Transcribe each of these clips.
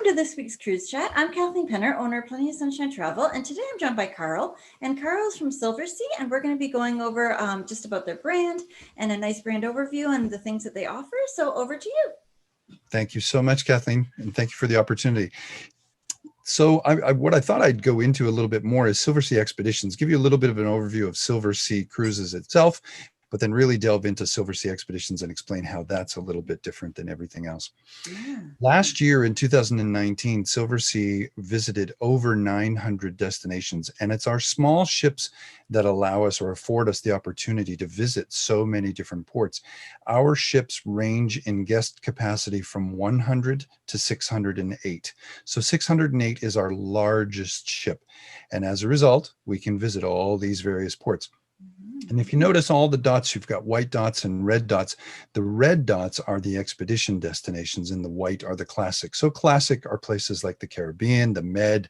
Welcome to this week's Cruise Chat. I'm Kathleen Penner, owner of Plenty of Sunshine Travel, and today I'm joined by Karl. And Karl's from Silversea, and we're going to be going over just about their brand and a nice brand overview and the things that they offer. So over to you. Thank you so much, Kathleen, and thank you for the opportunity. So what I thought I'd go into a little bit more is Silversea Expeditions, give you a little bit of an overview of Silversea Cruises itself, but then really delve into Silversea Expeditions and explain how that's a little bit different than everything else. Yeah. Last year in 2019, Silversea visited over 900 destinations, and it's our small ships that allow us or afford us the opportunity to visit so many different ports. Our ships range in guest capacity from 100 to 608. So 608 is our largest ship, and as a result, we can visit all these various ports. And if you notice all the dots, you've got white dots and red dots. The red dots are the expedition destinations and the white are the classic. So classic are places like the Caribbean, the Med,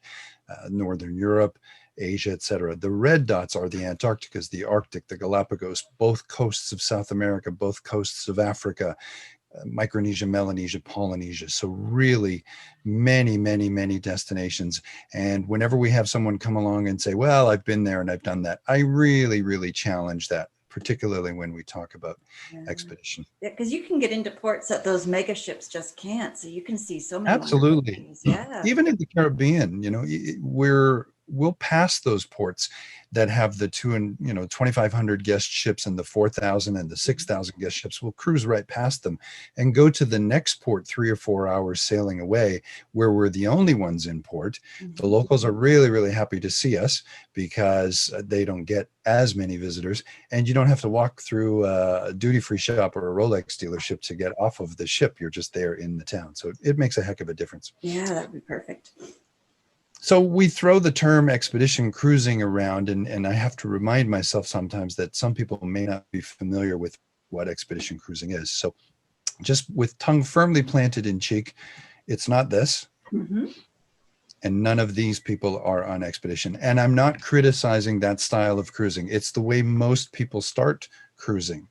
Northern Europe, Asia, etc. The red dots are the Antarcticas, the Arctic, the Galapagos, both coasts of South America, both coasts of Africa, Micronesia, Melanesia, Polynesia. So really many, many, many destinations. And whenever we have someone come along and say, well, I've been there and I've done that, I really, really challenge that, particularly when we talk about expedition. Yeah, because you can get into ports that those mega ships just can't. So you can see so many Absolutely. things. Yeah. Even in the Caribbean, you know, we'll pass those ports that have the 2,500 guest ships and the 4,000 and the 6,000 guest ships. We'll cruise right past them and go to the next port 3 or 4 hours sailing away, where we're the only ones in port. The locals are really, really happy to see us because they don't get as many visitors, and you don't have to walk through a duty-free shop or a Rolex dealership to get off of the ship. You're just there in the town. So it makes a heck of a difference. Yeah, that'd be perfect. So we throw the term expedition cruising around, and I have to remind myself sometimes that some people may not be familiar with what expedition cruising is. So just with tongue firmly planted in cheek, it's not this. And none of these people are on expedition. And I'm not criticizing that style of cruising. It's the way most people start cruising.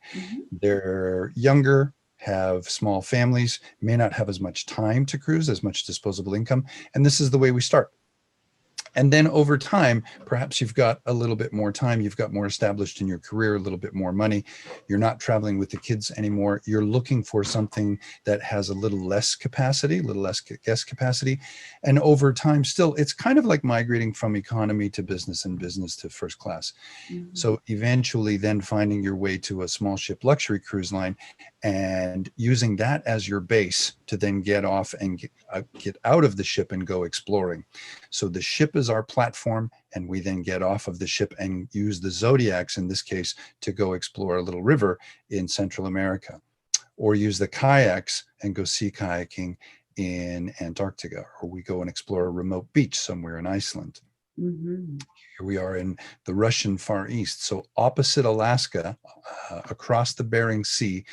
They're younger, have small families, may not have as much time to cruise, as much disposable income. And this is the way we start. And then over time, perhaps you've got a little bit more time, you've got more established in your career, a little bit more money, you're not traveling with the kids anymore, you're looking for something that has a little less capacity, a little less guest capacity. And over time, still, it's kind of like migrating from economy to business and business to first class. So eventually then finding your way to a small ship luxury cruise line and using that as your base to then get off and get out of the ship and go exploring. So the ship is our platform, and we then get off of the ship and use the Zodiacs in this case to go explore a little river in Central America, or use the kayaks and go sea kayaking in Antarctica, or we go and explore a remote beach somewhere in Iceland. Here we are in the Russian Far East, so opposite Alaska, across the Bering Sea,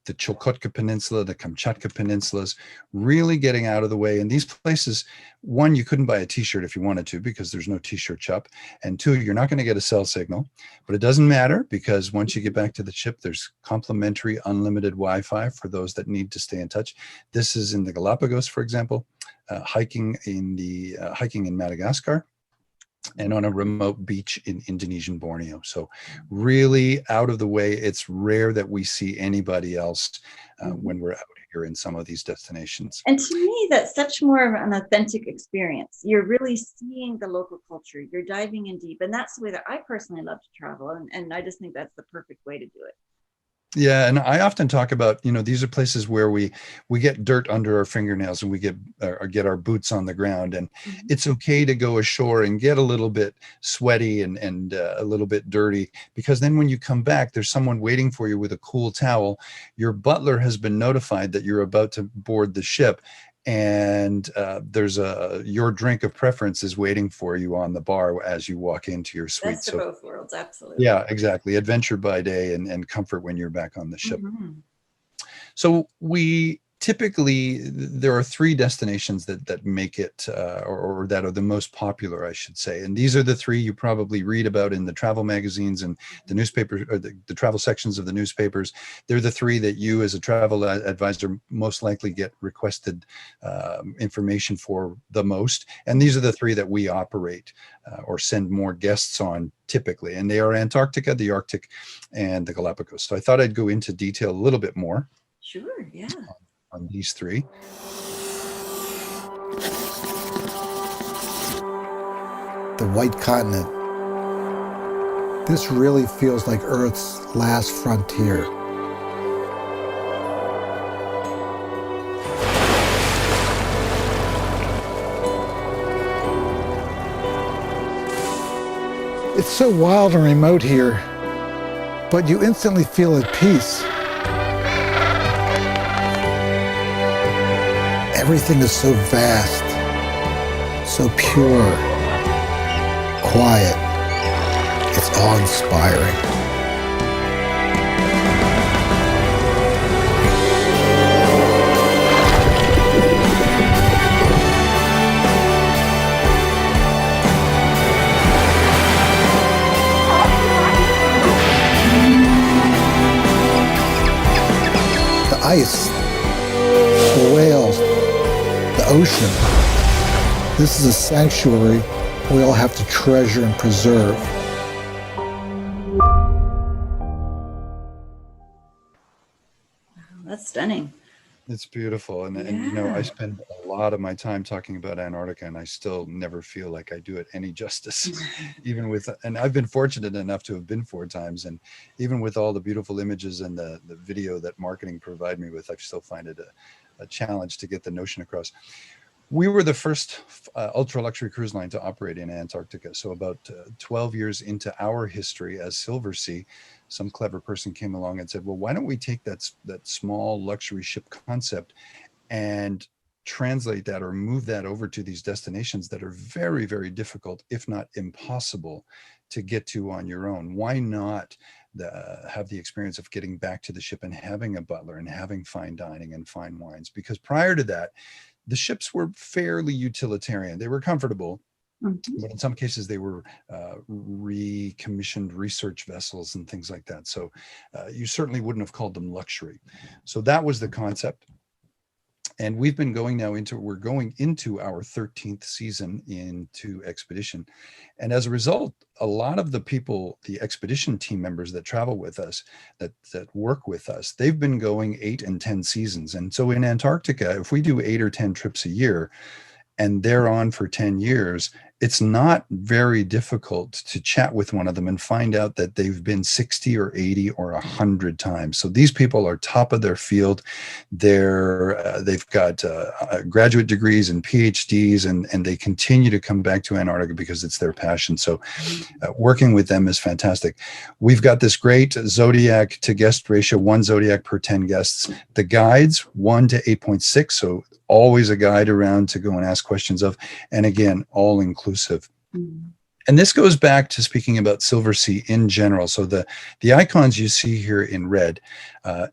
the Chukotka Peninsula, the Kamchatka Peninsulas, really getting out of the way. And these places, one, you couldn't buy a t-shirt if you wanted to because there's no t-shirt shop. And two, you're not going to get a cell signal. But it doesn't matter because once you get back to the ship, there's complimentary unlimited Wi-Fi for those that need to stay in touch. This is in the Galapagos, for example, hiking in Madagascar, and on a remote beach in Indonesian Borneo. So really out of the way. It's rare that we see anybody else when we're out here in some of these destinations. And to me, that's such more of an authentic experience. You're really seeing the local culture. You're diving in deep. And that's the way that I personally love to travel. And I just think that's the perfect way to do it. Yeah, and I often talk about, these are places where we get dirt under our fingernails and we get our boots on the ground, and it's okay to go ashore and get a little bit sweaty and a little bit dirty, because then when you come back, there's someone waiting for you with a cool towel. Your butler has been notified that you're about to board the ship, and there's your drink of preference is waiting for you on the bar as you walk into your suite. Best of both worlds, absolutely. Yeah, exactly. Adventure by day and comfort when you're back on the ship. So we typically there are three destinations that make it, or that are the most popular, I should say. And these are the three you probably read about in the travel magazines and the newspapers, or the travel sections of the newspapers. They're the three that you as a travel advisor most likely get requested information for the most. And these are the three that we operate or send more guests on typically. And they are Antarctica, the Arctic, and the Galapagos. So I thought I'd go into detail a little bit more. Sure, yeah. On these three. The White Continent. This really feels like Earth's last frontier. It's so wild and remote here, but you instantly feel at peace. Everything is so vast, so pure, quiet. It's awe-inspiring. The ice, the whales, the ocean. This is a sanctuary we all have to treasure and preserve. That's stunning. It's beautiful. And you know, I spend a lot of my time talking about Antarctica, and I still never feel like I do it any justice. Even with, and I've been fortunate enough to have been 4 times, and even with all the beautiful images and the video that marketing provide me with, I still find it a challenge to get the notion across. We were the first ultra luxury cruise line to operate in Antarctica. So about 12 years into our history as Silversea, some clever person came along and said, well, why don't we take that small luxury ship concept and translate that or move that over to these destinations that are very, very difficult, if not impossible, to get to on your own. Why not have the experience of getting back to the ship and having a butler and having fine dining and fine wines? Because prior to that, the ships were fairly utilitarian. They were comfortable, but in some cases they were recommissioned research vessels and things like that. So you certainly wouldn't have called them luxury. So that was the concept. And we've been going now we're going into our 13th season into expedition. And as a result, a lot of the people, the expedition team members that travel with us, that work with us, they've been going 8 and 10 seasons. And so in Antarctica, if we do 8 or 10 trips a year, and they're on for 10 years, it's not very difficult to chat with one of them and find out that they've been 60 or 80 or 100 times. So these people are top of their field. They've got graduate degrees and PhDs, and they continue to come back to Antarctica because it's their passion. So working with them is fantastic. We've got this great Zodiac to guest ratio, 1 Zodiac per 10 guests. The guides, 1 to 8.6. So always a guide around to go and ask questions of, and again, all inclusive. And this goes back to speaking about Silversea in general. So the icons you see here in red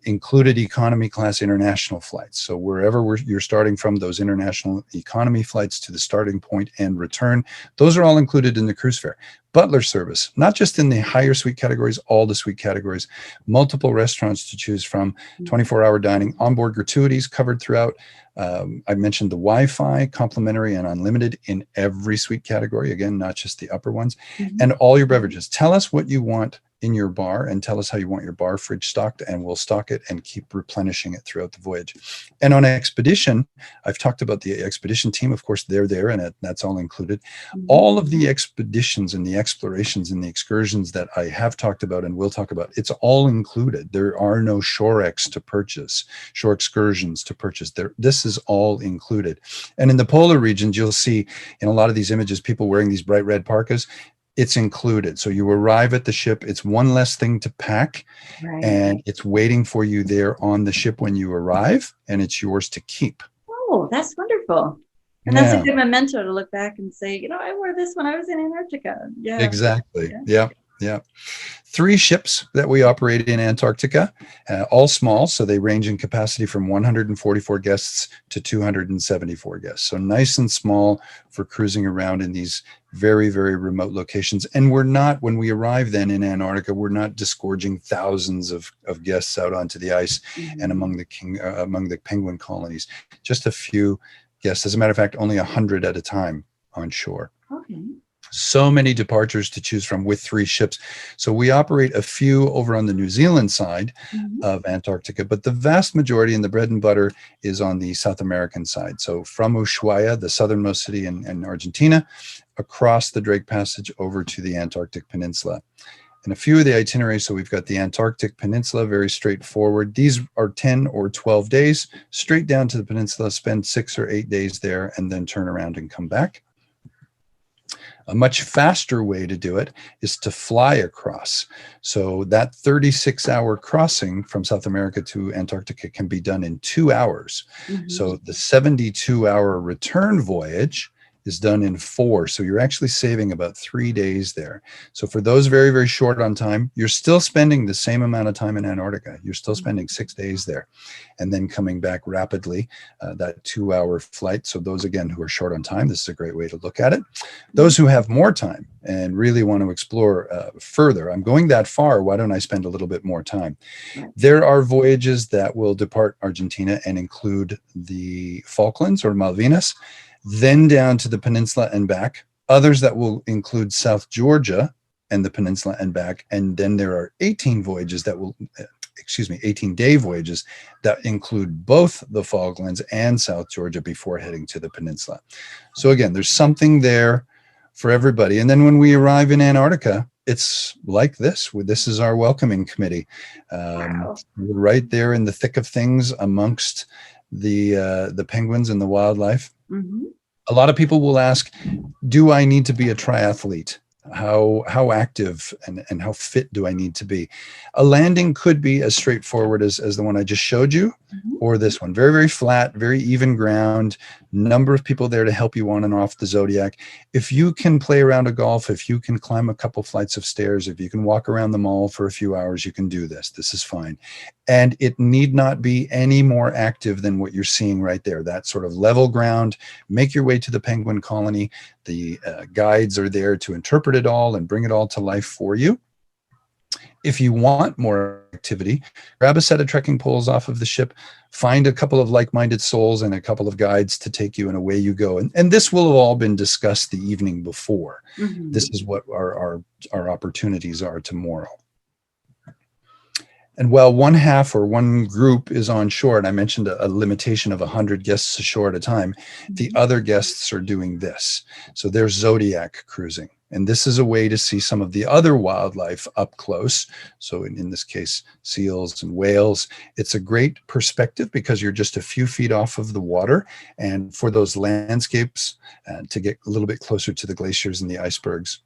included economy class international flights. So wherever you're starting from, those international economy flights to the starting point and return, those are all included in the cruise fare. Butler service, not just in the higher suite categories, all the suite categories, multiple restaurants to choose from, 24-hour dining, onboard gratuities covered throughout. I mentioned the Wi-Fi, complimentary and unlimited in every suite category. Again, not just the upper ones. And all your beverages. Tell us what you want in your bar and tell us how you want your bar fridge stocked, and we'll stock it and keep replenishing it throughout the voyage. And on expedition, I've talked about the expedition team. Of course, they're there, and that's all included. All of the expeditions and the explorations and the excursions that I have talked about and will talk about, it's all included. There are no shore to purchase, shore excursions to purchase. This is all included. And in the polar regions, you'll see in a lot of these images, people wearing these bright red parkas. It's included. So you arrive at the ship, it's one less thing to pack, and it's waiting for you there on the ship when you arrive, and it's yours to keep. Oh, that's wonderful. And that's a good memento to look back and say, you know, I wore this when I was in Antarctica. Yeah. Exactly. Yeah. Yeah. 3 ships that we operate in Antarctica, all small. So they range in capacity from 144 guests to 274 guests. So nice and small for cruising around in these very, very remote locations. And we're not, when we arrive then in Antarctica, we're not disgorging thousands of guests out onto the ice and among the penguin colonies. Just a few guests. As a matter of fact, only 100 at a time on shore. Okay. So many departures to choose from with 3 ships. So we operate a few over on the New Zealand side of Antarctica, but the vast majority and the bread and butter is on the South American side. So from Ushuaia, the southernmost city in Argentina, across the Drake Passage over to the Antarctic Peninsula. And a few of the itineraries, so we've got the Antarctic Peninsula, very straightforward. These are 10 or 12 days, straight down to the peninsula, spend 6 or 8 days there, and then turn around and come back. A much faster way to do it is to fly across. So that 36-hour crossing from South America to Antarctica can be done in 2 hours. So the 72-hour return voyage is done in 4. So you're actually saving about 3 days there. So for those very, very short on time, you're still spending the same amount of time in Antarctica. You're still spending 6 days there and then coming back rapidly, that 2-hour flight. So those, again, who are short on time, this is a great way to look at it. Those who have more time and really want to explore further, I'm going that far, why don't I spend a little bit more time? There are voyages that will depart Argentina and include the Falklands or Malvinas, then down to the peninsula and back. Others that will include South Georgia and the peninsula and back. And then there are 18 voyages that will, 18-day voyages that include both the Falklands and South Georgia before heading to the peninsula. So again, there's something there for everybody. And then when we arrive in Antarctica, it's like this. This is our welcoming committee. We're right there in the thick of things amongst the penguins and the wildlife. A lot of people will ask, do I need to be a triathlete? How active and how fit do I need to be? A landing could be as straightforward as the one I just showed you, or this one. Very, very flat, very even ground, number of people there to help you on and off the Zodiac. If you can play around a golf, if you can climb a couple flights of stairs, if you can walk around the mall for a few hours, you can do this. This is fine. And it need not be any more active than what you're seeing right there. That sort of level ground. Make your way to the penguin colony. The guides are there to interpret it all and bring it all to life for you. If you want more activity, grab a set of trekking poles off of the ship, find a couple of like-minded souls and a couple of guides to take you, and away you go. And this will have all been discussed the evening before. This is what our opportunities are tomorrow. And while one half or one group is on shore, and I mentioned a limitation of 100 guests ashore at a time, the other guests are doing this. So they're Zodiac cruising. And this is a way to see some of the other wildlife up close. So in this case, seals and whales. It's a great perspective because you're just a few feet off of the water. And for those landscapes, to get a little bit closer to the glaciers and the icebergs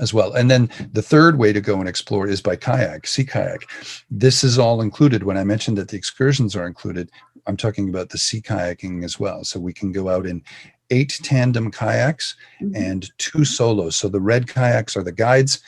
as well. And then the third way to go and explore is by kayak, sea kayak. This is all included. When I mentioned that the excursions are included, I'm talking about the sea kayaking as well. So we can go out in 8 tandem kayaks and 2 solos. So the red kayaks are the guides,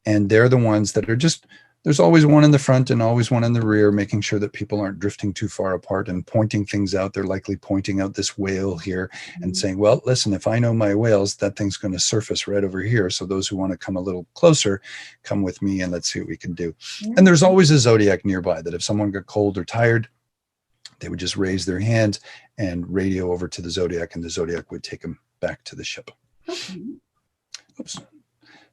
and they're the ones that are just, there's always one in the front and always one in the rear, making sure that people aren't drifting too far apart and pointing things out. They're likely pointing out this whale here and saying, well, listen, if I know my whales, that thing's going to surface right over here. So those who want to come a little closer, come with me and let's see what we can do. And there's always a Zodiac nearby that if someone got cold or tired, they would just raise their hand and radio over to the Zodiac, and the Zodiac would take them back to the ship. Oops.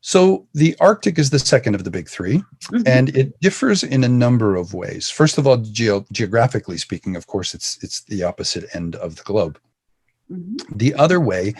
So the Arctic is the second of the big 3, and it differs in a number of ways. First of all, geographically speaking, of course, it's the opposite end of the globe. The other way,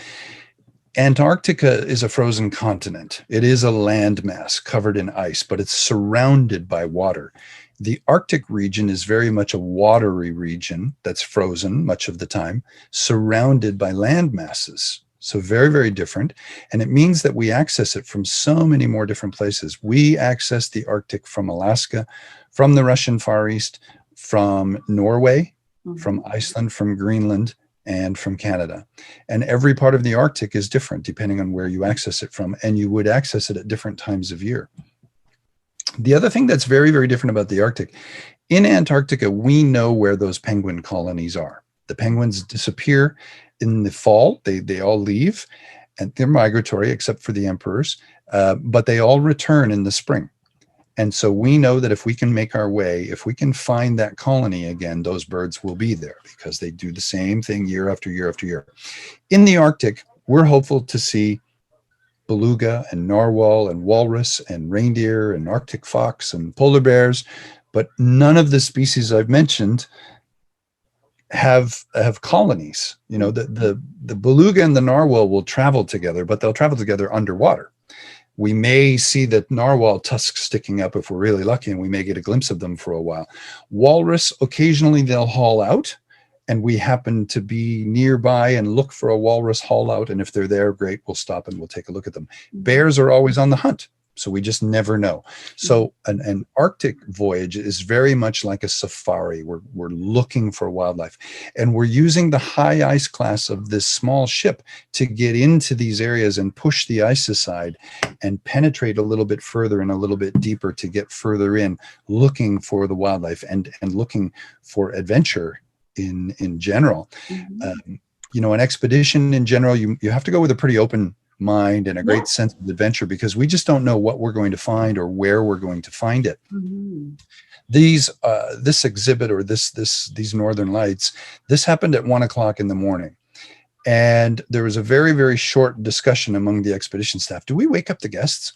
Antarctica is a frozen continent. It is a landmass covered in ice, but it's surrounded by water. The Arctic region is very much a watery region that's frozen much of the time, surrounded by land masses. So very, very different. And it means that we access it from so many more different places. We access the Arctic from Alaska, from the Russian Far East, from Norway, from Iceland, from Greenland, and from Canada. And every part of the Arctic is different depending on where you access it from, and you would access it at different times of year. The other thing that's very, very different about the Arctic, in Antarctica, we know where those penguin colonies are. The penguins disappear in the fall. They all leave, and they're migratory except for the emperors, but they all return in the spring. And so we know that if we can make our way, if we can find that colony again, those birds will be there because they do the same thing year after year after year. In the Arctic, we're hopeful to see beluga and narwhal and walrus and reindeer and Arctic fox and polar bears, but none of the species I've mentioned have colonies. You know, the beluga and the narwhal will travel together, but they'll travel together underwater. We may see the narwhal tusks sticking up if we're really lucky, and we may get a glimpse of them for a while. Walrus, occasionally they'll haul out, and we happen to be nearby and look for a walrus haul out. And if they're there, great, we'll stop and we'll take a look at them. Bears are always on the hunt, so we just never know. So an Arctic voyage is very much like a safari. We're looking for wildlife, and we're using the high ice class of this small ship to get into these areas and push the ice aside and penetrate a little bit further and a little bit deeper to get further in, looking for the wildlife and looking for adventure in general. You know, an expedition in general, you have to go with a pretty open mind and a great sense of adventure, because we just don't know what we're going to find or where we're going to find it. This exhibit, or these Northern Lights, this happened at 1 o'clock in the morning. And there was a very, very short discussion among the expedition staff. Do we wake up the guests?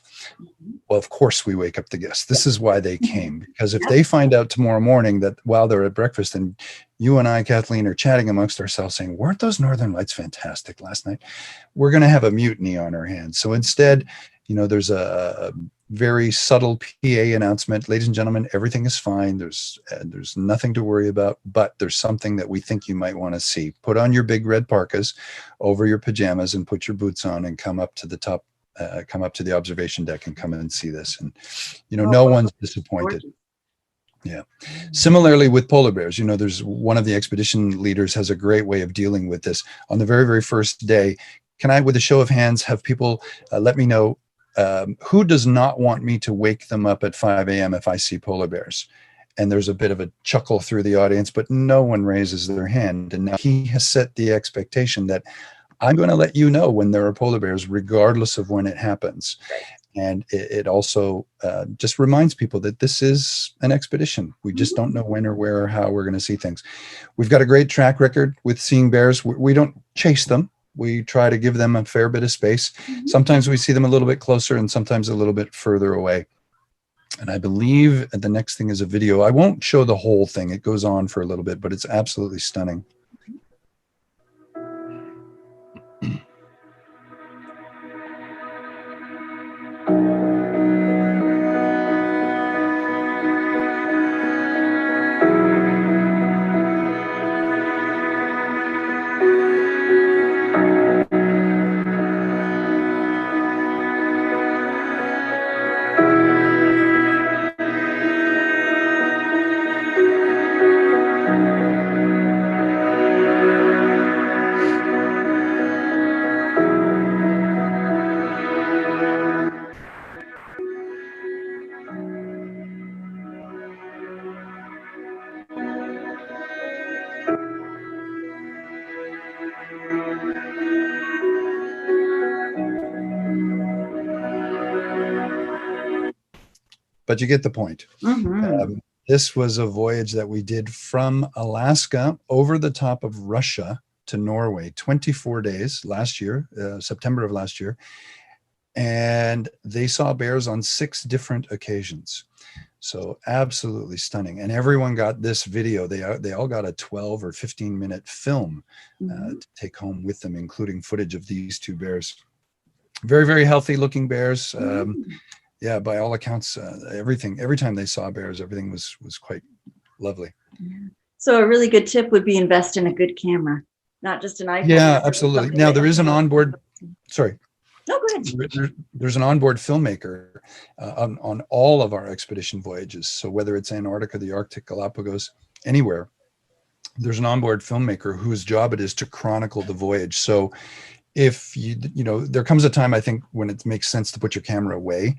Well, of course we wake up the guests. This is why they came, because if they find out tomorrow morning that while they're at breakfast and you and I, Kathleen, are chatting amongst ourselves saying, weren't those Northern Lights fantastic last night? We're going to have a mutiny on our hands. So instead, you know, there's a very subtle PA announcement. Ladies and gentlemen, everything is fine. There's nothing to worry about, but there's something that we think you might want to see. Put on your big red parkas over your pajamas and put your boots on and come up to the top, come up to the observation deck and come in and see this. And, you know, no one's disappointed. Yeah. Similarly with polar bears, you know, there's one of the expedition leaders has a great way of dealing with this. On the very, very first day, can I, with a show of hands, have people let me know who does not want me to wake them up at 5 a.m. if I see polar bears? And there's a bit of a chuckle through the audience, but no one raises their hand. And now he has set the expectation that I'm going to let you know when there are polar bears, regardless of when it happens. And it also just reminds people that this is an expedition. We just don't know when or where or how we're going to see things. We've got a great track record with seeing bears. We don't chase them. We try to give them a fair bit of space. Sometimes we see them a little bit closer and sometimes a little bit further away. And I believe the next thing is a video. I won't show the whole thing. It goes on for a little bit, but it's absolutely stunning. But you get the point. This was a voyage that we did from Alaska over the top of Russia to Norway, 24 days last year, September of last year. And they saw bears on 6 different occasions. So absolutely stunning. And everyone got this video. They all got a 12 or 15 minute film to take home with them, including footage of these 2 bears. Very, very healthy looking bears. Yeah, by all accounts, every time they saw bears, everything was quite lovely. So a really good tip would be invest in a good camera, not just an iPhone. Yeah, absolutely. Now there is an onboard, sorry. No, go ahead. There's an onboard filmmaker on all of our expedition voyages. So whether it's Antarctica, the Arctic, Galapagos, anywhere, there's an onboard filmmaker whose job it is to chronicle the voyage. So if there comes a time, I think, when it makes sense to put your camera away,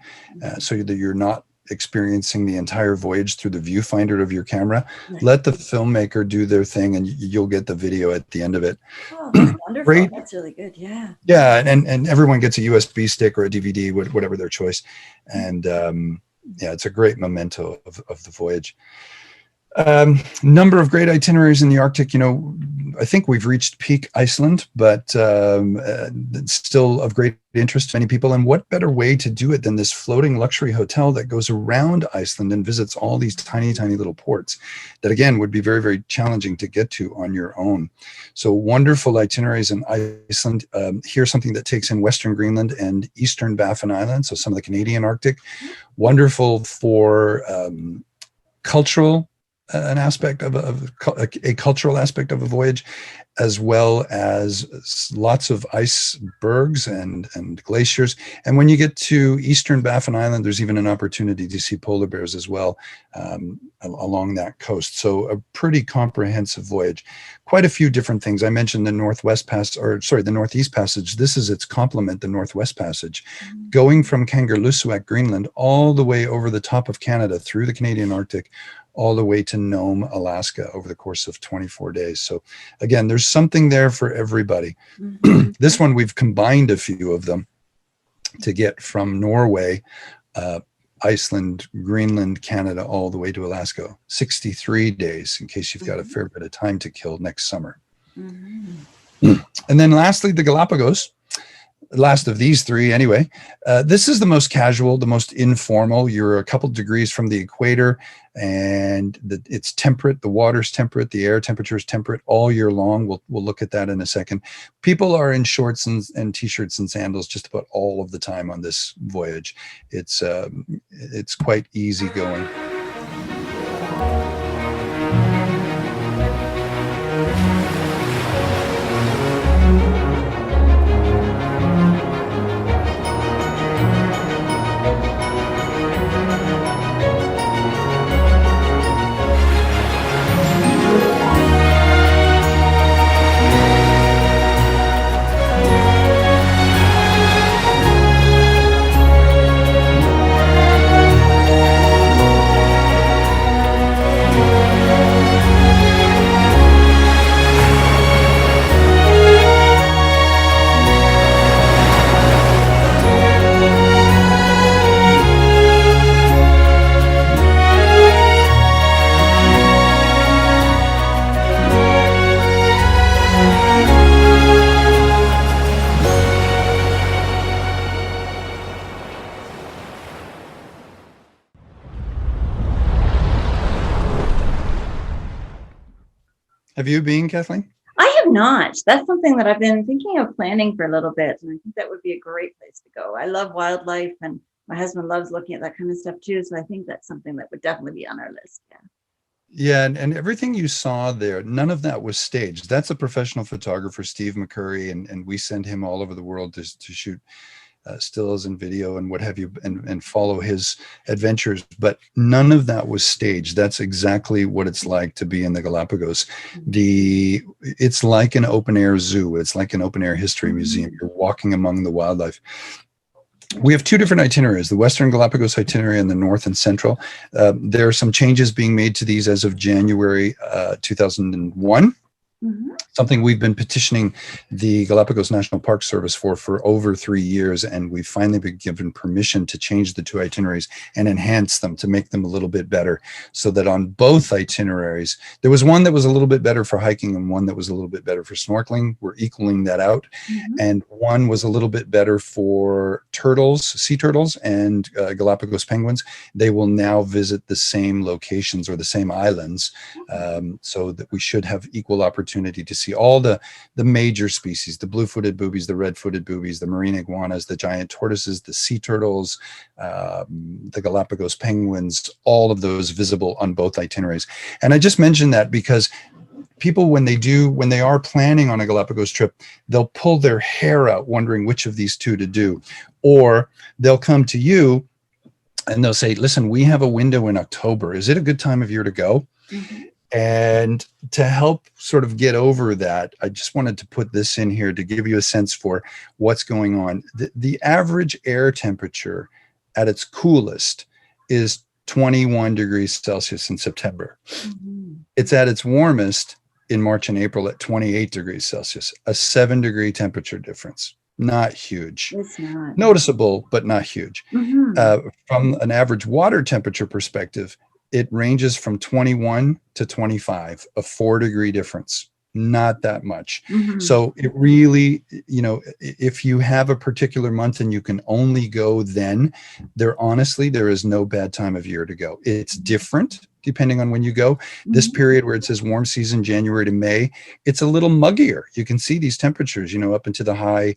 so that you're not experiencing the entire voyage through the viewfinder of your camera. Right. Let the filmmaker do their thing, and you'll get the video at the end of it. Oh, that's wonderful. Great. That's really good. Yeah. Yeah, and everyone gets a USB stick or a DVD, whatever their choice. And it's a great memento of the voyage. Number of great itineraries in the Arctic. I think we've reached peak Iceland, but it's still of great interest to many people. And what better way to do it than this floating luxury hotel that goes around Iceland and visits all these tiny, tiny little ports that, again, would be very, very challenging to get to on your own. So wonderful itineraries in Iceland. Here's something that takes in Western Greenland and Eastern Baffin Islands, so some of the Canadian Arctic. Wonderful for cultural an aspect of a cultural aspect of a voyage, as well as lots of icebergs and glaciers. And when you get to Eastern Baffin Island, there's even an opportunity to see polar bears as well along that coast. So a pretty comprehensive voyage. Quite a few different things. I mentioned the the Northeast Passage. This is its complement, the Northwest Passage, going from Kangerlussuaq, Greenland, all the way over the top of Canada through the Canadian Arctic, all the way to Nome, Alaska, over the course of 24 days. So again, there's something there for everybody. Mm-hmm. This one, we've combined a few of them to get from Norway, Iceland, Greenland, Canada, all the way to Alaska. 63 days, in case you've got a fair bit of time to kill next summer. Mm-hmm. And then lastly, the Galapagos. Last of these three anyway. This is the most casual, the most informal. You're a couple degrees from the equator, and it's temperate. The water's temperate. The air temperature is temperate all year long. We'll look at that in a second. People are in shorts and t-shirts and sandals just about all of the time on this voyage. It's quite easy going. Have you been, Kathleen? I have not. That's something that I've been thinking of planning for a little bit. And I think that would be a great place to go. I love wildlife, and my husband loves looking at that kind of stuff too. So I think that's something that would definitely be on our list. Yeah. Yeah, and everything you saw there, none of that was staged. That's a professional photographer, Steve McCurry, and we send him all over the world to shoot stills and video and what have you, and follow his adventures. But none of that was staged. That's exactly what it's like to be in the Galapagos. It's like an open air zoo. It's like an open air history museum. You're walking among the wildlife. We have two different itineraries, the Western Galapagos itinerary and the North and Central. There are some changes being made to these as of January 2001. Mm-hmm. Something we've been petitioning the Galapagos National Park Service for over 3 years, and we've finally been given permission to change the two itineraries and enhance them to make them a little bit better, so that on both itineraries, there was one that was a little bit better for hiking and one that was a little bit better for snorkeling. We're equaling that out. Mm-hmm. And one was a little bit better for turtles, sea turtles, and Galapagos penguins. They will now visit the same locations or the same islands, so that we should have equal opportunity to see all the major species, the blue-footed boobies, the red-footed boobies, the marine iguanas, the giant tortoises, the sea turtles, the Galapagos penguins, all of those visible on both itineraries. And I just mentioned that because people, when they are planning on a Galapagos trip, they'll pull their hair out wondering which of these two to do. Or they'll come to you and they'll say, listen, we have a window in October. Is it a good time of year to go? Mm-hmm. And to help sort of get over that, I just wanted to put this in here to give you a sense for what's going on. The average air temperature at its coolest is 21 degrees Celsius in September. Mhm. It's at its warmest in March and April at 28 degrees Celsius, a 7-degree temperature difference. Not huge. It's not. Noticeable, but not huge. Mhm. From an average water temperature perspective, it ranges from 21 to 25, a 4-degree difference. Not that much. Mhm. So it really, if you have a particular month and you can only go then, there is no bad time of year to go. It's different depending on when you go. This Mhm. period where it says warm season, January to May, it's a little muggier. You can see these temperatures, up into the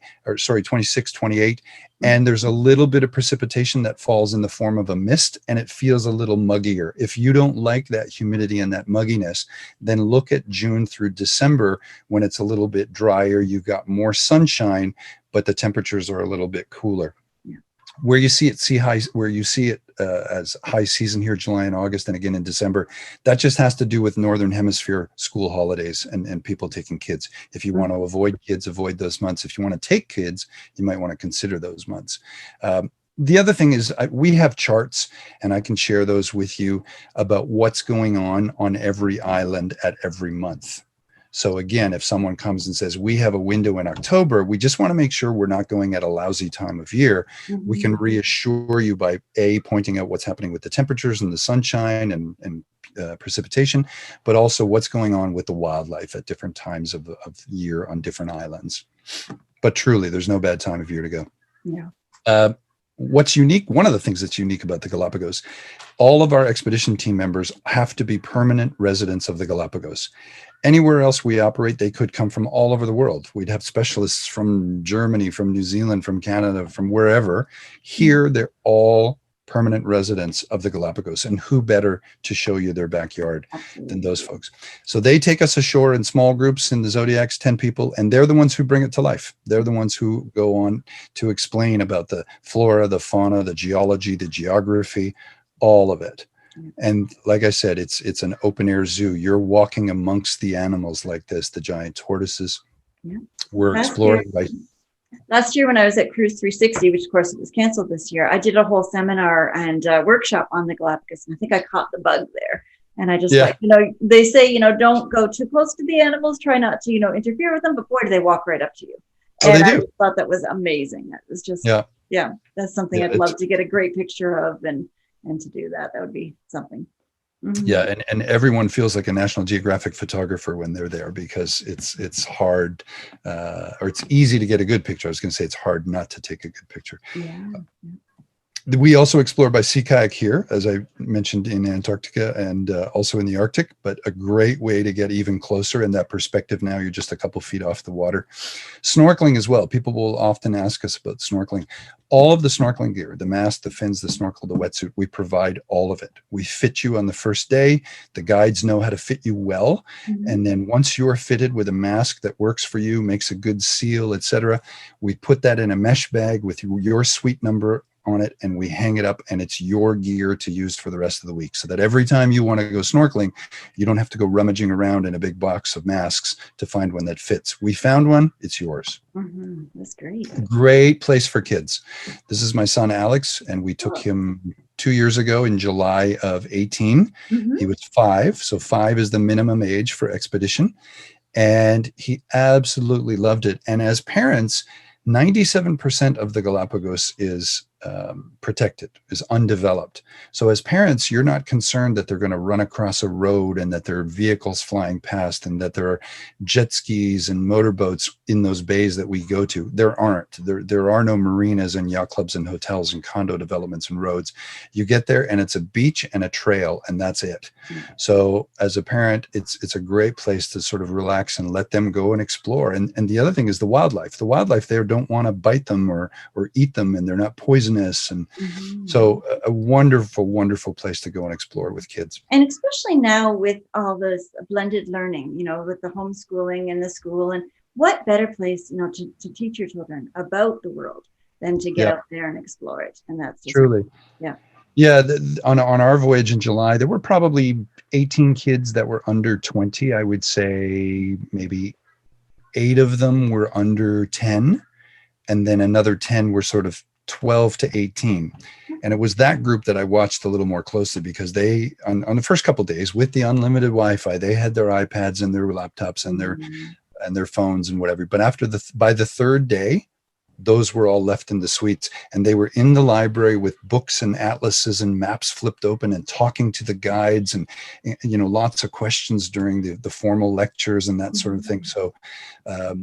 26, 28. And there's a little bit of precipitation that falls in the form of a mist, and it feels a little muggier. If you don't like that humidity and that mugginess, then look at June through December when it's a little bit drier. You've got more sunshine, but the temperatures are a little bit cooler. Yeah. Where you see it as high season here, July and August, and again in December, that just has to do with Northern Hemisphere school holidays and people taking kids. If you want to avoid kids, avoid those months. If you want to take kids, you might want to consider those months. The other thing is we have charts, and I can share those with you about what's going on every island at every month. So again, if someone comes and says, we have a window in October, we just want to make sure we're not going at a lousy time of year. Mm-hmm. We can reassure you by pointing out what's happening with the temperatures and the sunshine and precipitation, but also what's going on with the wildlife at different times of year on different islands. But truly, there's no bad time of year to go. Yeah. What's unique, one of the things that's unique about the Galapagos, all of our expedition team members have to be permanent residents of the Galapagos. Anywhere else we operate, they could come from all over the world. We'd have specialists from Germany, from New Zealand, from Canada, from wherever. Here, they're all permanent residents of the Galapagos, and who better to show you their backyard than those folks? So they take us ashore in small groups in the Zodiacs, 10 people, and they're the ones who bring it to life. They're the ones who go on to explain about the flora, the fauna, the geology, the geography, all of it. And like I said, it's an open air zoo. You're walking amongst the animals like this, the giant tortoises. Yeah. We're exploring by last year when I was at Cruise 360, which of course it was canceled this year, I did a whole seminar and workshop on the Galapagos, and I think I caught the bug there. And I just they say, don't go too close to the animals, try not to, interfere with them, but boy, do they walk right up to you. Oh, and they I do. thought that was amazing. That was just, that's something I'd love to get a great picture of and to do that. That would be something. Mm-hmm. Yeah, and everyone feels like a National Geographic photographer when they're there, because it's hard, or it's easy to get a good picture. I was going to say it's hard not to take a good picture. Yeah. We also explore by sea kayak here, as I mentioned, in Antarctica and also in the Arctic, but a great way to get even closer in that perspective. Now you're just a couple feet off the water. Snorkeling as well. People will often ask us about snorkeling. All of the snorkeling gear, the mask, the fins, the snorkel, the wetsuit, we provide all of it. We fit you on the first day. The guides know how to fit you well. Mm-hmm. And then once you're fitted with a mask that works for you, makes a good seal, etc., we put that in a mesh bag with your suite number on it, and we hang it up, and it's your gear to use for the rest of the week, so that every time you want to go snorkeling, you don't have to go rummaging around in a big box of masks to find one that fits. We found one, it's yours. Mm-hmm. That's great. Great place for kids. This is my son Alex, and we took him 2 years ago in July of 18. Mm-hmm. He was 5, so 5 is the minimum age for expedition, and he absolutely loved it. And as parents, 97% of the Galapagos is protected, is undeveloped. So as parents, you're not concerned that they're going to run across a road and that there are vehicles flying past and that there are jet skis and motorboats in those bays that we go to. There aren't. There are no marinas and yacht clubs and hotels and condo developments and roads. You get there and it's a beach and a trail, and that's it. So as a parent, it's a great place to sort of relax and let them go and explore. And the other thing is the wildlife. The wildlife there don't want to bite them or eat them, and they're not poisonous. And so a wonderful, wonderful place to go and explore with kids. And especially now with all this blended learning, with the homeschooling and the school, and what better place, to teach your children about the world than to get out there and explore it. And that's just, truly. Yeah. Yeah, on our voyage in July, there were probably 18 kids that were under 20. I would say maybe 8 of them were under 10, and then another 10 were sort of 12 to 18. And it was that group that I watched a little more closely because they, on the first couple of days with the unlimited Wi-Fi, they had their iPads and their laptops and their phones and whatever. But by the third day, those were all left in the suites, and they were in the library with books and atlases and maps flipped open and talking to the guides, and lots of questions during the formal lectures and that sort of thing. So a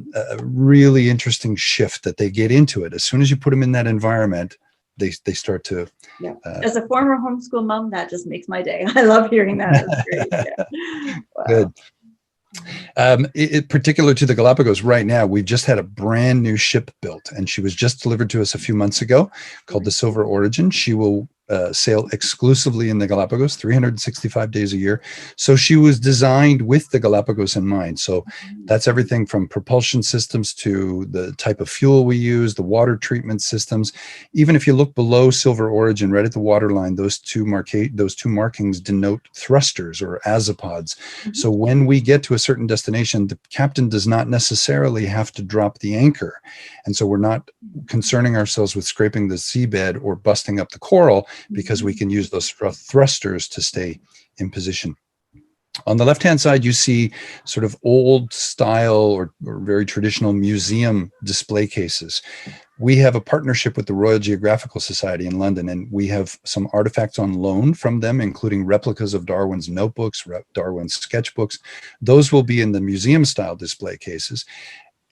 really interesting shift that they get into it as soon as you put them in that environment. They start to. Yeah. As a former homeschool mom, that just makes my day. I love hearing that. That's great. Yeah. Wow. Good. Particular to the Galapagos right now, we've just had a brand new ship built, and she was just delivered to us a few months ago, called the Silver Origin. She will sail exclusively in the Galapagos 365 days a year. So she was designed with the Galapagos in mind. So that's everything from propulsion systems to the type of fuel we use, the water treatment systems. Even if you look below Silver Origin, right at the waterline, those two markings denote thrusters or azipods. So when we get to a certain destination, the captain does not necessarily have to drop the anchor. And so we're not concerning ourselves with scraping the seabed or busting up the coral, because we can use those thrusters to stay in position. On the left-hand side, you see sort of old style or very traditional museum display cases. We have a partnership with the Royal Geographical Society in London, and we have some artifacts on loan from them, including replicas of Darwin's notebooks, Darwin's sketchbooks. Those will be in the museum-style display cases.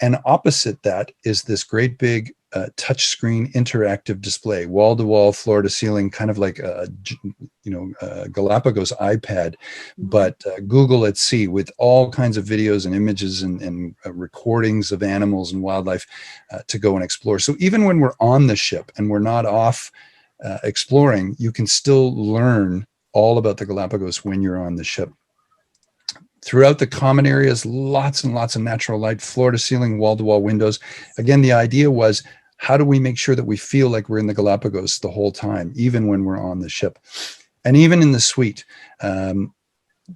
And opposite that is this great big touchscreen interactive display, wall-to-wall, floor-to-ceiling, kind of like a Galapagos iPad, but Google at sea, with all kinds of videos and images and recordings of animals and wildlife to go and explore. So even when we're on the ship and we're not off exploring, you can still learn all about the Galapagos when you're on the ship. Throughout the common areas, lots and lots of natural light, floor-to-ceiling, wall-to-wall windows. Again, the idea was, how do we make sure that we feel like we're in the Galapagos the whole time, even when we're on the ship? And even in the suite,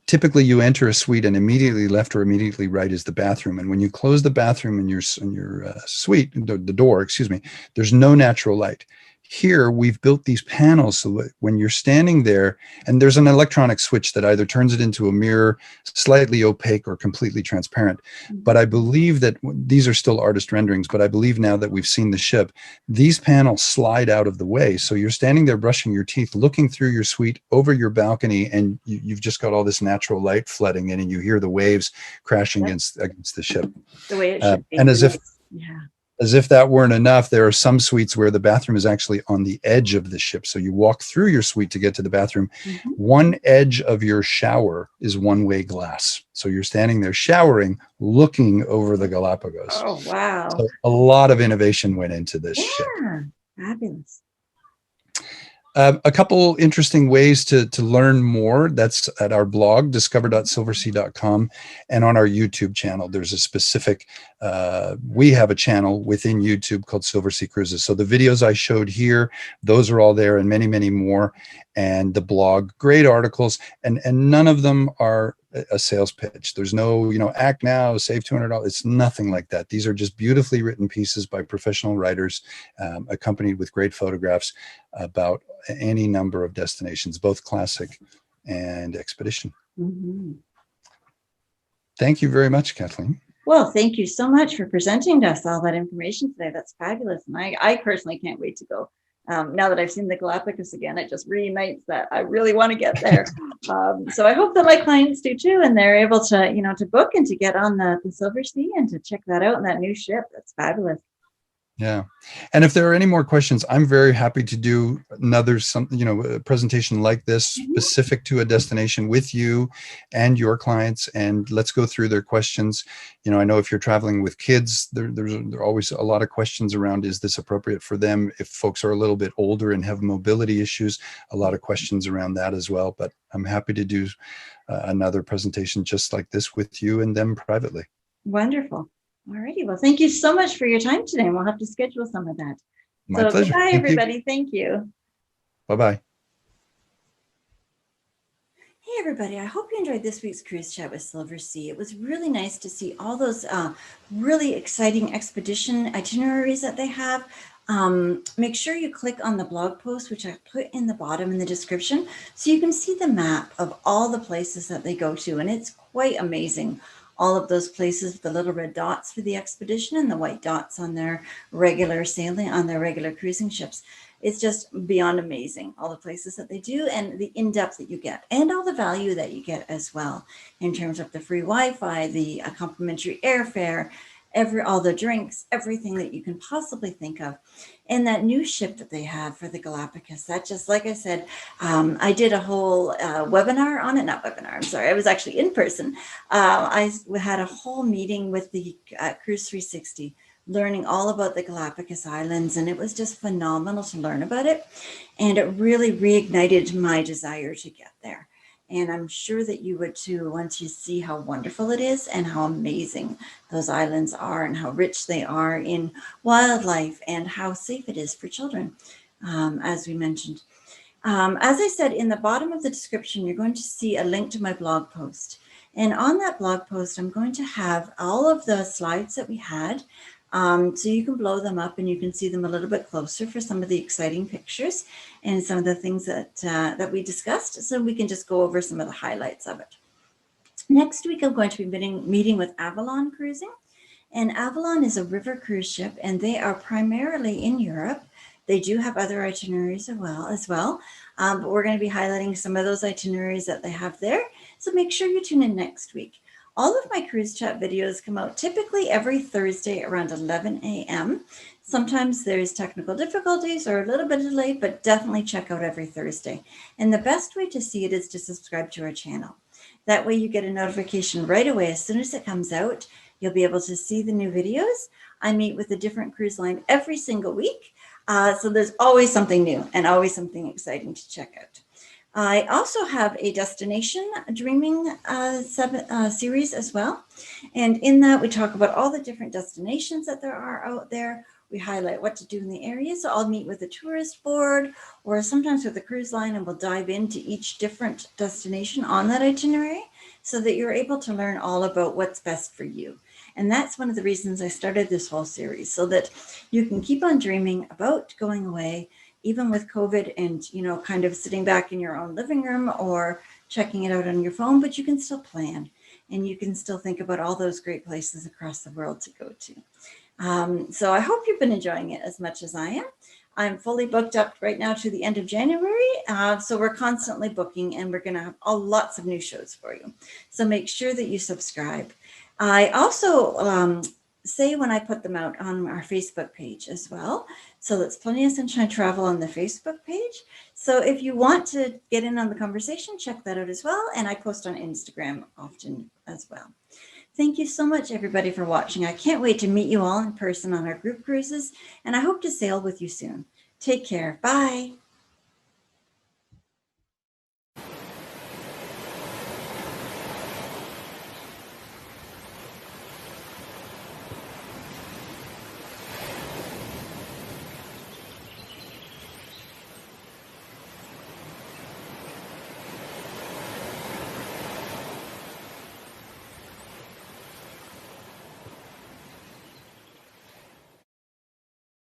typically you enter a suite and immediately left or immediately right is the bathroom. And when you close the bathroom in your suite, the door, excuse me, there's no natural light. Here, we've built these panels so that when you're standing there, and there's an electronic switch that either turns it into a mirror, slightly opaque or completely transparent. But I believe that these are still artist renderings, but I believe now that we've seen the ship, these panels slide out of the way. So you're standing there brushing your teeth, looking through your suite over your balcony, and you've just got all this natural light flooding in, and you hear the waves crashing against the ship. The way it should be. And as if that weren't enough, there are some suites where the bathroom is actually on the edge of the ship. So you walk through your suite to get to the bathroom. One edge of your shower is one-way glass. So you're standing there showering, looking over the Galapagos. Oh, wow. So a lot of innovation went into this ship. Fabulous. A couple interesting ways to learn more. That's at our blog, discover.silversea.com, and on our YouTube channel. There's a specific, we have a channel within YouTube called Silversea Cruises. So the videos I showed here, those are all there, and many, many more. And the blog, great articles, and none of them are a sales pitch. There's no, act now, save $200. It's nothing like that. These are just beautifully written pieces by professional writers, accompanied with great photographs about any number of destinations, both classic and expedition. Thank you very much, Kathleen. Well, thank you so much for presenting to us all that information today. That's fabulous. And I personally can't wait to go. Now that I've seen the Galapagos again, it just reunites that I really want to get there. So I hope that my clients do too, and they're able to, to book and to get on the Silversea and to check that out in that new ship. That's fabulous. Yeah. And if there are any more questions, I'm very happy to do another a presentation like this specific to a destination with you and your clients. And let's go through their questions. I know if you're traveling with kids, there are always a lot of questions around, is this appropriate for them? If folks are a little bit older and have mobility issues, a lot of questions around that as well. But I'm happy to do another presentation just like this with you and them privately. Wonderful. All righty. Well, thank you so much for your time today. And we'll have to schedule some of that. My pleasure. Goodbye, everybody. Thank you. Bye-bye. everybody. I hope you enjoyed this week's Cruise Chat with Silversea. It was really nice to see all those really exciting expedition itineraries that they have. Make sure you click on the blog post, which I put in the bottom in the description, so you can see the map of all the places that they go to. And it's quite amazing. All of those places with the little red dots for the expedition and the white dots on their regular sailing, on their regular cruising ships. It's just beyond amazing, all the places that they do and the in-depth that you get and all the value that you get as well in terms of the free Wi-Fi, the complimentary airfare, all the drinks, everything that you can possibly think of. And that new ship that they have for the Galapagos, that just, like I said, I did a whole webinar on it, not webinar, I'm sorry, I was actually in person. I had a whole meeting with the Cruise 360, learning all about the Galapagos Islands, and it was just phenomenal to learn about it. And it really reignited my desire to get there. And I'm sure that you would too, once you see how wonderful it is and how amazing those islands are and how rich they are in wildlife and how safe it is for children, as we mentioned. As I said, in the bottom of the description, you're going to see a link to my blog post. And on that blog post, I'm going to have all of the slides that we had. So you can blow them up and you can see them a little bit closer for some of the exciting pictures and some of the things that we discussed. So we can just go over some of the highlights of it. Next week, I'm going to be meeting with Avalon Cruising. And Avalon is a river cruise ship, and they are primarily in Europe. They do have other itineraries as well, but we're going to be highlighting some of those itineraries that they have there. So make sure you tune in next week. All of my Cruise Chat videos come out typically every Thursday around 11 a.m. Sometimes there's technical difficulties or a little bit delayed, but definitely check out every Thursday. And the best way to see it is to subscribe to our channel. That way you get a notification right away as soon as it comes out. You'll be able to see the new videos. I meet with a different cruise line every single week. So there's always something new and always something exciting to check out. I also have a destination dreaming series as well. And in that, we talk about all the different destinations that there are out there. We highlight what to do in the area. So I'll meet with a tourist board or sometimes with a cruise line, and we'll dive into each different destination on that itinerary so that you're able to learn all about what's best for you. And that's one of the reasons I started this whole series, so that you can keep on dreaming about going away, even with COVID and, you know, kind of sitting back in your own living room or checking it out on your phone, but you can still plan and you can still think about all those great places across the world to go to. So I hope you've been enjoying it as much as I am. I'm fully booked up right now to the end of January. So we're constantly booking and we're going to have lots of new shows for you. So make sure that you subscribe. I also say when I put them out on our Facebook page as well. So that's Plenty of Sunshine Travel on the Facebook page. So if you want to get in on the conversation, check that out as well. And I post on Instagram often as well. Thank you so much, everybody, for watching. I can't wait to meet you all in person on our group cruises, and I hope to sail with you soon. Take care. Bye.